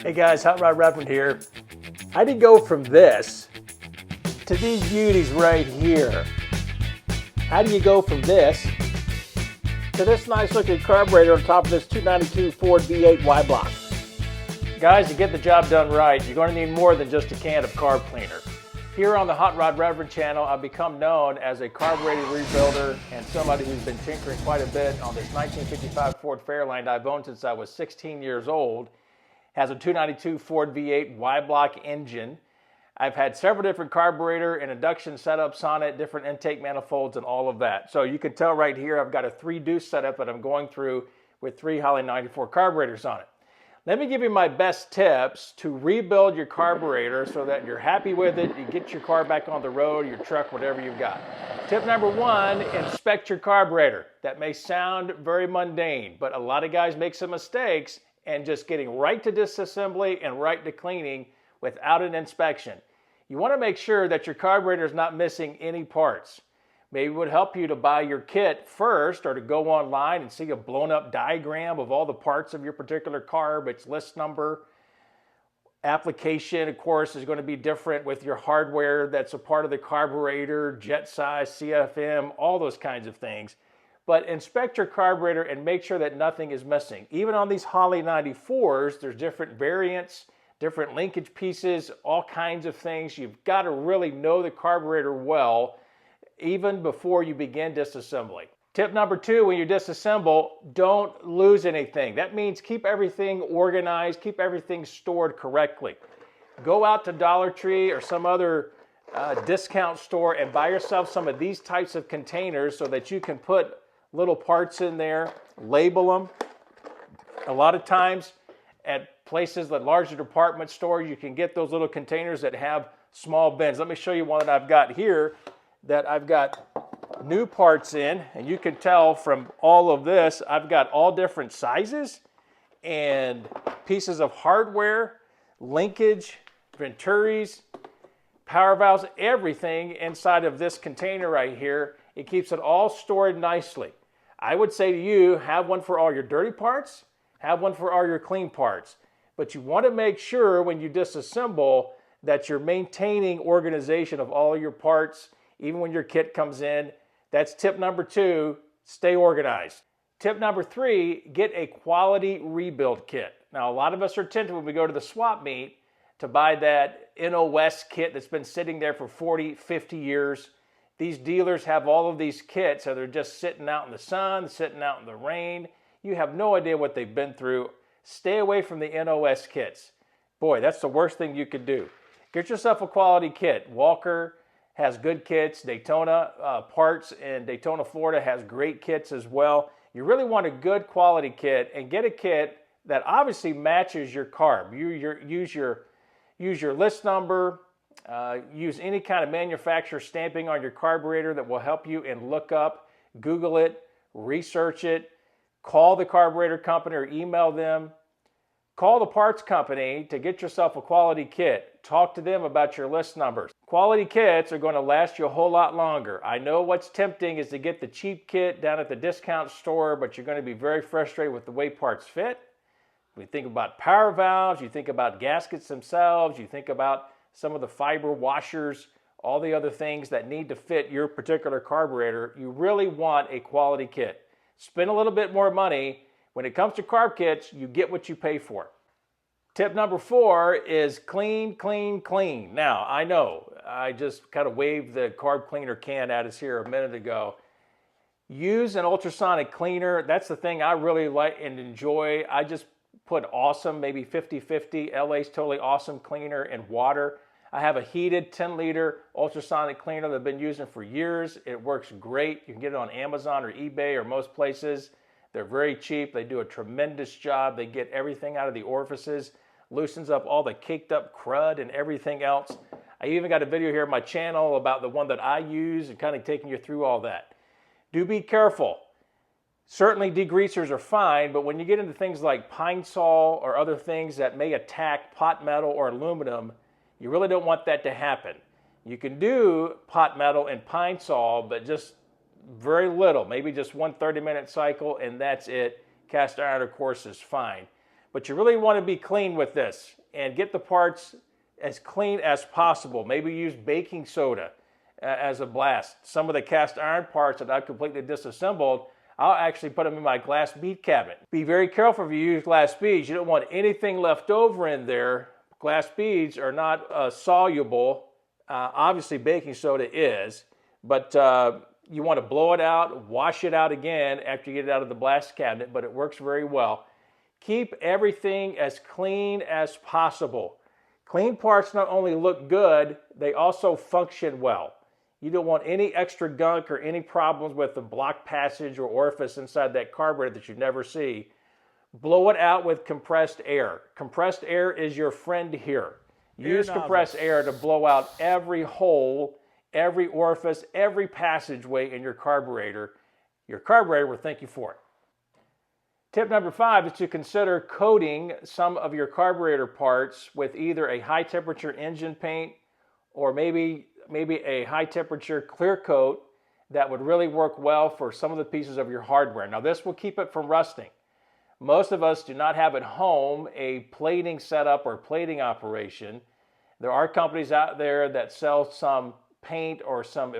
Hey guys, Hot Rod Reverend here. I did go from this to these beauties right here. How do you go from this to this nice looking carburetor on top of this 292 Ford V8 Y-Block? Guys, to get the job done right, you're going to need more than just a can of carb cleaner. Here on the Hot Rod Reverend channel, I've become known as a carburetor rebuilder and somebody who's been tinkering quite a bit on this 1955 Ford Fairlane I've owned since I was 16 years old. Has a 292 Ford V8 Y-Block engine. I've had several different carburetor and induction setups on it, different intake manifolds and all of that. So you can tell right here I've got a 3-deuce setup that I'm going through with 3 Holley 94 carburetors on it. Let me give you my best tips to rebuild your carburetor so that you're happy with it, you get your car back on the road, your truck, whatever you've got. Tip number 1, inspect your carburetor. That may sound very mundane, but a lot of guys make some mistakes and just getting right to disassembly and right to cleaning without an inspection. You want to make sure that your carburetor is not missing any parts. Maybe it would help you to buy your kit first or to go online and see a blown up diagram of all the parts of your particular carb, its list number. Application, of course, is going to be different with your hardware that's a part of the carburetor, jet size, CFM, all those kinds of things. But inspect your carburetor and make sure that nothing is missing. Even on these Holley 94s, there's different variants, different linkage pieces, all kinds of things. You've got to really know the carburetor well, even before you begin disassembly. Tip number 2, when you disassemble, don't lose anything. That means keep everything organized, keep everything stored correctly. Go out to Dollar Tree or some other discount store and buy yourself some of these types of containers so that you can put little parts in there, label them. A lot of times at places like larger department stores, you can get those little containers that have small bins. Let me show you one that I've got here that I've got new parts in, and you can tell from all of this, I've got all different sizes and pieces of hardware, linkage, venturis, power valves, everything inside of this container right here. It keeps it all stored nicely. I would say to you, have one for all your dirty parts, have one for all your clean parts. But you want to make sure when you disassemble that you're maintaining organization of all your parts, even when your kit comes in. That's tip number 2, stay organized. Tip number 3, get a quality rebuild kit. Now, a lot of us are tempted when we go to the swap meet to buy that NOS kit that's been sitting there for 40, 50 years. These dealers have all of these kits, so they're just sitting out in the sun, sitting out in the rain. You have no idea what they've been through. Stay away from the NOS kits. Boy, that's the worst thing you could do. Get yourself a quality kit. Walker has good kits. Daytona Parts in Daytona, Florida has great kits as well. You really want a good quality kit, and get a kit that obviously matches your carb. Use your list number. Use any kind of manufacturer stamping on your carburetor that will help you, and look up, Google it, research it, call the carburetor company or email them. Call the parts company to get yourself a quality kit. Talk to them about your list numbers. Quality kits are going to last you a whole lot longer. I know what's tempting is to get the cheap kit down at the discount store, but you're going to be very frustrated with the way parts fit. We think about power valves, you think about gaskets themselves, you think about some of the fiber washers, all the other things that need to fit your particular carburetor. You really want a quality kit. Spend a little bit more money. When it comes to carb kits, you get what you pay for. Tip number 4 is clean, clean, clean. Now, I know I just kind of waved the carb cleaner can at us here a minute ago. Use an ultrasonic cleaner. That's the thing I really like and enjoy. I just put awesome, maybe 50-50, LA's Totally Awesome cleaner in water. I have a heated 10-liter ultrasonic cleaner that I've been using for years. It works great. You can get it on Amazon or eBay or most places. They're very cheap. They do a tremendous job. They get everything out of the orifices, loosens up all the caked up crud and everything else. I even got a video here on my channel about the one that I use and kind of taking you through all that. Do be careful. Certainly degreasers are fine, but when you get into things like pine sol or other things that may attack pot metal or aluminum, you really don't want that to happen. You can do pot metal and pine sol, but just very little, maybe just one 30-minute cycle, and that's it. Cast iron, of course, is fine. But you really want to be clean with this and get the parts as clean as possible. Maybe use baking soda as a blast. Some of the cast iron parts that I've completely disassembled, I'll actually put them in my glass bead cabinet. Be very careful if you use glass beads. You don't want anything left over in there. Glass beads are not soluble. Obviously baking soda is, but you want to blow it out, wash it out again after you get it out of the blast cabinet, but it works very well. Keep everything as clean as possible. Clean parts not only look good, they also function well. You don't want any extra gunk or any problems with the block passage or orifice inside that carburetor that you never see. Blow it out with compressed air. Compressed air is your friend here. Use compressed air to blow out every hole, every orifice, every passageway in your carburetor. Your carburetor will thank you for it. Tip number 5 is to consider coating some of your carburetor parts with either a high temperature engine paint or maybe a high temperature clear coat that would really work well for some of the pieces of your hardware. Now this will keep it from rusting. Most of us do not have at home a plating setup or plating operation. There are companies out there that sell some paint or some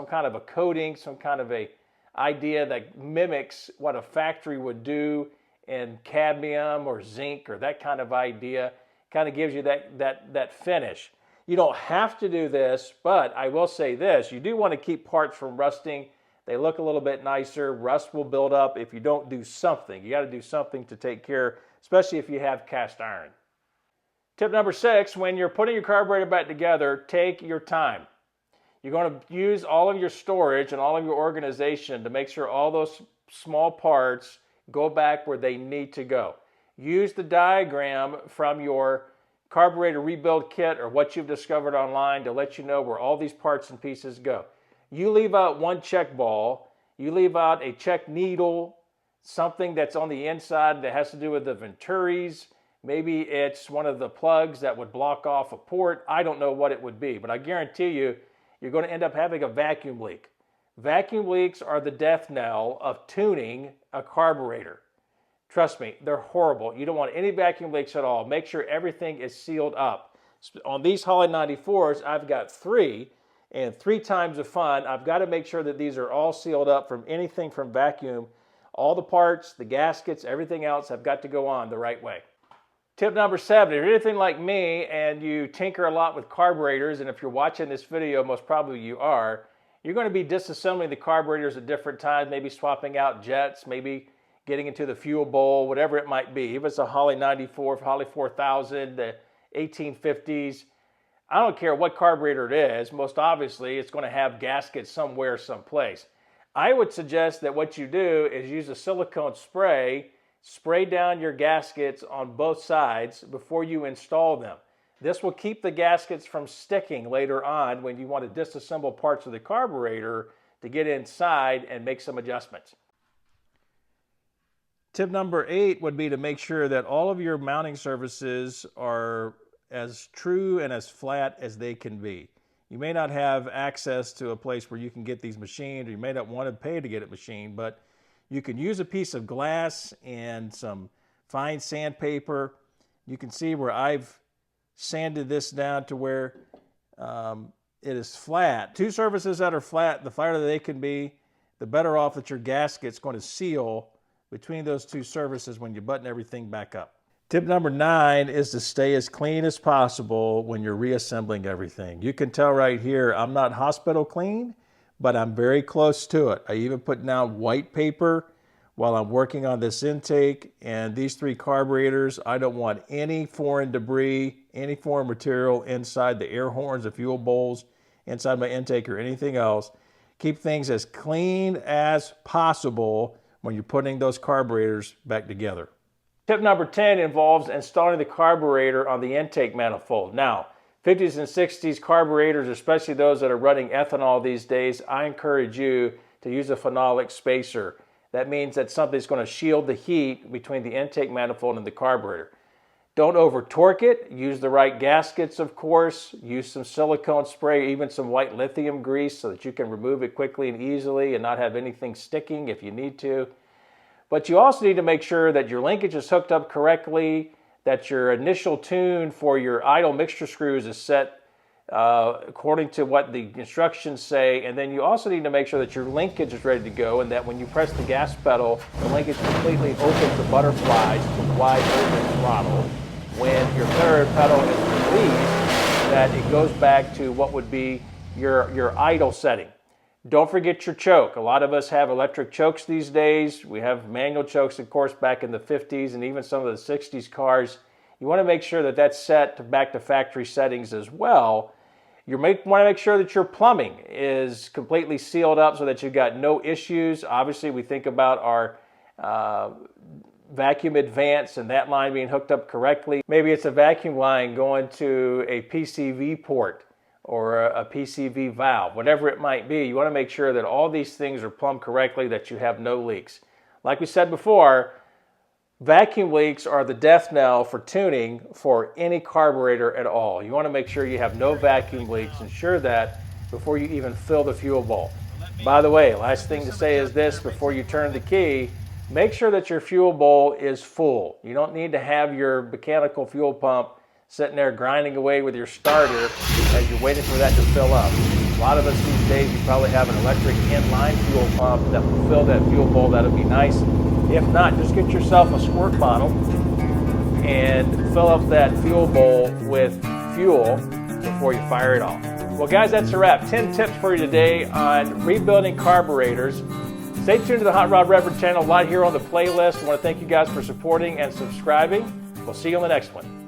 kind of a coating, some kind of a idea that mimics what a factory would do in cadmium or zinc or that kind of idea. Kind of gives you that finish. You don't have to do this, but I will say this, you do want to keep parts from rusting. They look a little bit nicer. Rust will build up if you don't do something. You got to do something to take care, especially if you have cast iron. Tip number 6, when you're putting your carburetor back together, take your time. You're going to use all of your storage and all of your organization to make sure all those small parts go back where they need to go. Use the diagram from your carburetor rebuild kit or what you've discovered online to let you know where all these parts and pieces go. You leave out one check ball, you leave out a check needle, something that's on the inside that has to do with the venturis. Maybe it's one of the plugs that would block off a port. I don't know what it would be, but I guarantee you, you're going to end up having a vacuum leak. Vacuum leaks are the death knell of tuning a carburetor. Trust me, they're horrible. You don't want any vacuum leaks at all. Make sure everything is sealed up. On these Holley 94s, I've got 3. And 3 times the fun, I've got to make sure that these are all sealed up from anything from vacuum. All the parts, the gaskets, everything else have got to go on the right way. Tip number 7, if you're anything like me and you tinker a lot with carburetors, and if you're watching this video, most probably you are, you're going to be disassembling the carburetors at different times, maybe swapping out jets, maybe getting into the fuel bowl, whatever it might be. If it's a Holley 94, Holley 4000, the 1850s, I don't care what carburetor it is, most obviously it's going to have gaskets somewhere, someplace. I would suggest that what you do is use a silicone spray, spray down your gaskets on both sides before you install them. This will keep the gaskets from sticking later on when you want to disassemble parts of the carburetor to get inside and make some adjustments. Tip number 8 would be to make sure that all of your mounting surfaces are as true and as flat as they can be. You may not have access to a place where you can get these machined, or you may not want to pay to get it machined, but you can use a piece of glass and some fine sandpaper. You can see where I've sanded this down to where it is flat. 2 surfaces that are flat, the flatter they can be, the better off that your gasket's going to seal between those 2 surfaces when you button everything back up. Tip number 9 is to stay as clean as possible when you're reassembling everything. You can tell right here, I'm not hospital clean, but I'm very close to it. I even put down white paper while I'm working on this intake, and these 3 carburetors, I don't want any foreign debris, any foreign material inside the air horns, the fuel bowls, inside my intake or anything else. Keep things as clean as possible when you're putting those carburetors back together. Tip number 10 involves installing the carburetor on the intake manifold. Now, 50s and 60s carburetors, especially those that are running ethanol these days, I encourage you to use a phenolic spacer. That means that something's going to shield the heat between the intake manifold and the carburetor. Don't over torque it. Use the right gaskets, of course. Use some silicone spray, even some white lithium grease so that you can remove it quickly and easily and not have anything sticking if you need to. But you also need to make sure that your linkage is hooked up correctly, that your initial tune for your idle mixture screws is set according to what the instructions say, and then you also need to make sure that your linkage is ready to go, and that when you press the gas pedal, the linkage completely opens the butterflies to wide open throttle. When your third pedal is released, that it goes back to what would be your idle setting. Don't forget your choke. A lot of us have electric chokes these days. We have manual chokes, of course, back in the 50s and even some of the 60s cars. You want to make sure that that's set back to factory settings as well. You want to make sure that your plumbing is completely sealed up so that you've got no issues. Obviously, we think about our vacuum advance and that line being hooked up correctly. Maybe it's a vacuum line going to a PCV port or a PCV valve, whatever it might be. You want to make sure that all these things are plumbed correctly, that you have no leaks. Like we said before, vacuum leaks are the death knell for tuning for any carburetor at all. You want to make sure you have no vacuum leaks. Ensure that before you even fill the fuel bowl. By the way, last thing to say is this before you turn the key: make sure that your fuel bowl is full. You don't need to have your mechanical fuel pump sitting there grinding away with your starter as you're waiting for that to fill up. A lot of us these days, you probably have an electric inline fuel pump that will fill that fuel bowl. That'll be nice. If not, just get yourself a squirt bottle and fill up that fuel bowl with fuel before you fire it off. Well, guys, that's a wrap. 10 tips for you today on rebuilding carburetors. Stay tuned to the Hot Rod Reverend channel, right here on the playlist. I want to thank you guys for supporting and subscribing. We'll see you on the next one.